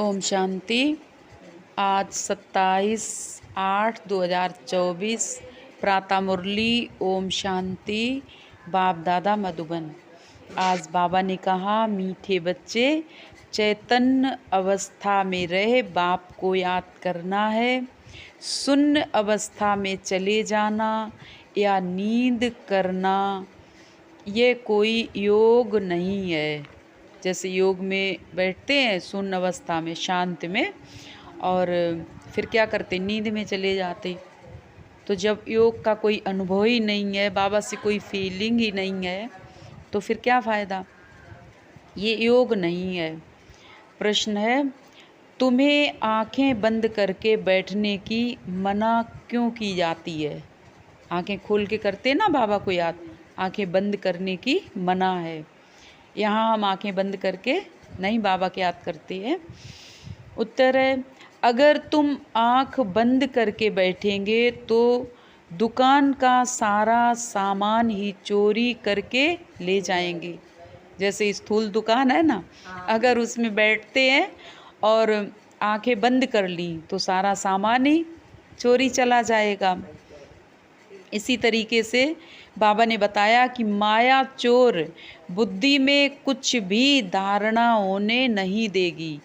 ओम शांति। आज 27/8/2024 प्रातः मुरली। ओम शांति। बाप दादा मधुबन। आज बाबा ने कहा, मीठे बच्चे, चैतन्य अवस्था में रह बाप को याद करना है। शून्य अवस्था में चले जाना या नींद करना ये कोई योग नहीं है। जैसे योग में बैठते हैं शून्य अवस्था में, शांत में, और फिर क्या करते, नींद में चले जाते। तो जब योग का कोई अनुभव ही नहीं है, बाबा से कोई फीलिंग ही नहीं है, तो फिर क्या फ़ायदा। ये योग नहीं है। प्रश्न है, तुम्हें आंखें बंद करके बैठने की मना क्यों की जाती है। आंखें खोल के करते ना बाबा को याद, आंखें बंद करने की मना है। यहाँ हम आंखें बंद करके नहीं बाबा के याद करते हैं। उत्तर है, अगर तुम आंख बंद करके बैठेंगे तो दुकान का सारा सामान ही चोरी करके ले जाएंगे। जैसे स्थूल दुकान है ना, अगर उसमें बैठते हैं और आंखें बंद कर ली तो सारा सामान ही चोरी चला जाएगा। इसी तरीके से बाबा ने बताया कि माया चोर बुद्धि में कुछ भी धारणा होने नहीं देगी।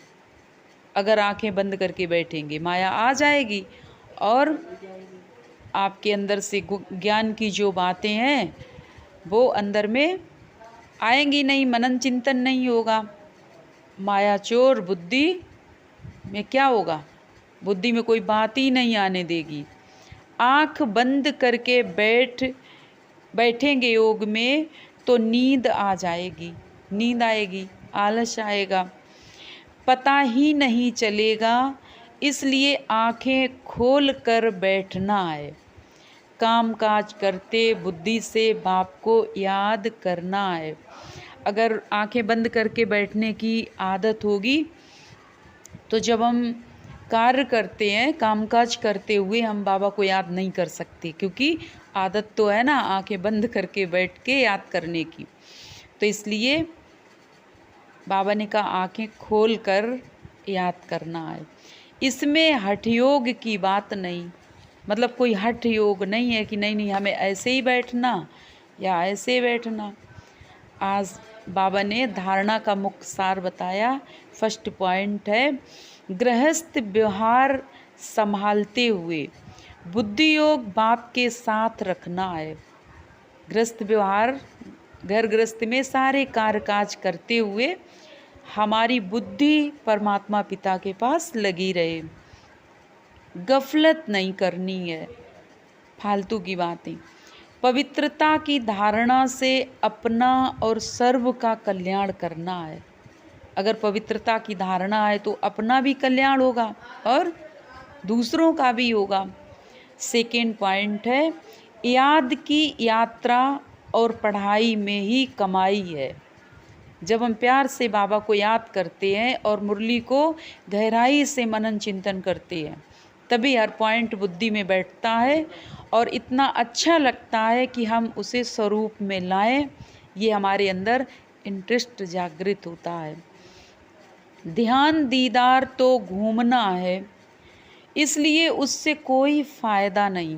अगर आंखें बंद करके बैठेंगे माया आ जाएगी और आपके अंदर से ज्ञान की जो बातें हैं वो अंदर में आएंगी नहीं, मनन चिंतन नहीं होगा। माया चोर बुद्धि में क्या होगा, बुद्धि में कोई बात ही नहीं आने देगी। आँख बंद करके बैठेंगे योग में तो नींद आ जाएगी, नींद आएगी, आलस आएगा, पता ही नहीं चलेगा। इसलिए आँखें खोल कर बैठना है। काम काज करते बुद्धि से बाप को याद करना है। अगर आँखें बंद करके बैठने की आदत होगी तो जब हम कार्य करते हैं, कामकाज करते हुए हम बाबा को याद नहीं कर सकते, क्योंकि आदत तो है ना आंखें बंद करके बैठ के याद करने की। तो इसलिए बाबा ने कहा आंखें खोल कर याद करना है। इसमें हठ योग की बात नहीं, मतलब कोई हठ योग नहीं है कि नहीं हमें ऐसे ही बैठना या ऐसे बैठना। आज बाबा ने धारणा का मुख्य सार बताया। फर्स्ट पॉइंट है, गृहस्थ व्यवहार संभालते हुए बुद्धि योग बाप के साथ रखना है। गृहस्थ व्यवहार, घर गृहस्थ में सारे कार्य काज करते हुए हमारी बुद्धि परमात्मा पिता के पास लगी रहे। गफलत नहीं करनी है, फालतू की बातें। पवित्रता की धारणा से अपना और सर्व का कल्याण करना है। अगर पवित्रता की धारणा है तो अपना भी कल्याण होगा और दूसरों का भी होगा। सेकेंड पॉइंट है, याद की यात्रा और पढ़ाई में ही कमाई है। जब हम प्यार से बाबा को याद करते हैं और मुरली को गहराई से मनन चिंतन करते हैं, तभी हर पॉइंट बुद्धि में बैठता है और इतना अच्छा लगता है कि हम उसे स्वरूप में लाएं। ये हमारे अंदर इंटरेस्ट जागृत होता है। ध्यान दीदार तो घूमना है, इसलिए उससे कोई फ़ायदा नहीं।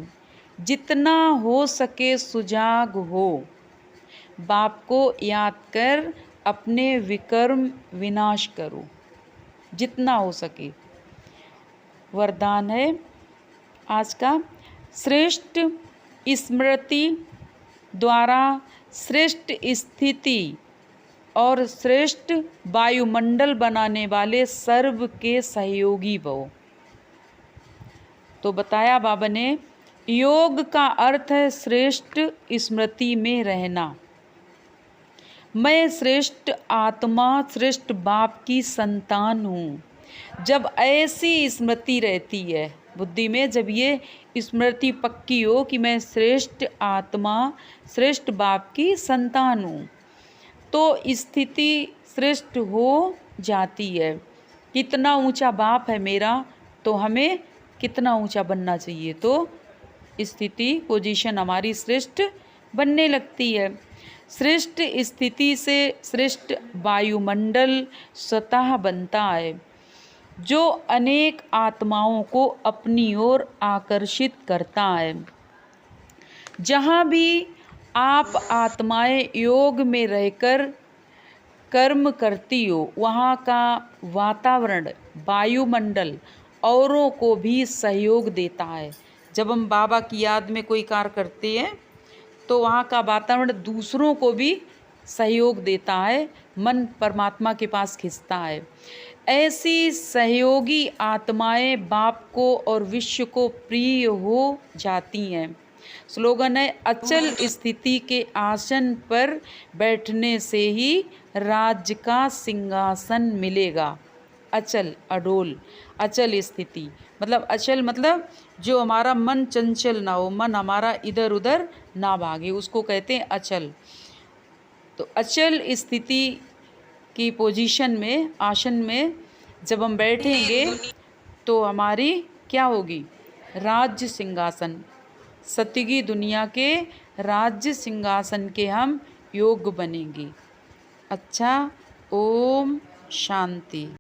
जितना हो सके सुजाग हो, बाप को याद कर अपने विकर्म विनाश करो, जितना हो सके। वरदान है आज का, श्रेष्ठ स्मृति द्वारा श्रेष्ठ स्थिति और श्रेष्ठ वायुमंडल बनाने वाले सर्व के सहयोगी भव। तो बताया बाबा ने, योग का अर्थ है श्रेष्ठ स्मृति में रहना। मैं श्रेष्ठ आत्मा, श्रेष्ठ बाप की संतान हूँ। जब ऐसी स्मृति रहती है बुद्धि में, जब ये स्मृति पक्की हो कि मैं श्रेष्ठ आत्मा, श्रेष्ठ बाप की संतान हूँ, तो स्थिति श्रेष्ठ हो जाती है। कितना ऊंचा बाप है मेरा, तो हमें कितना ऊंचा बनना चाहिए, तो स्थिति पोजीशन हमारी श्रेष्ठ बनने लगती है। श्रेष्ठ स्थिति से श्रेष्ठ वायुमंडल स्वतः बनता है। जो अनेक आत्माओं को अपनी ओर आकर्षित करता है। जहाँ भी आप आत्माएं योग में रहकर कर्म करती हो, वहाँ का वातावरण, वायुमंडल औरों को भी सहयोग देता है। जब हम बाबा की याद में कोई कार्य करते हैं तो वहाँ का वातावरण दूसरों को भी सहयोग देता है, मन परमात्मा के पास खिंचता है। ऐसी सहयोगी आत्माएं बाप को और विश्व को प्रिय हो जाती हैं। स्लोगन है, अचल स्थिति के आसन पर बैठने से ही राज्य का सिंहासन मिलेगा। अचल, अडोल, अचल स्थिति मतलब अचल मतलब जो हमारा मन चंचल ना हो, मन हमारा इधर उधर ना भागे, उसको कहते हैं अचल। तो अचल स्थिति की पोजीशन में, आसन में जब हम बैठेंगे तो हमारी क्या होगी? राज्य सिंहासन, सतयुगी दुनिया के राज्य सिंहासन के हम योग बनेंगे। अच्छा, ओम शांति।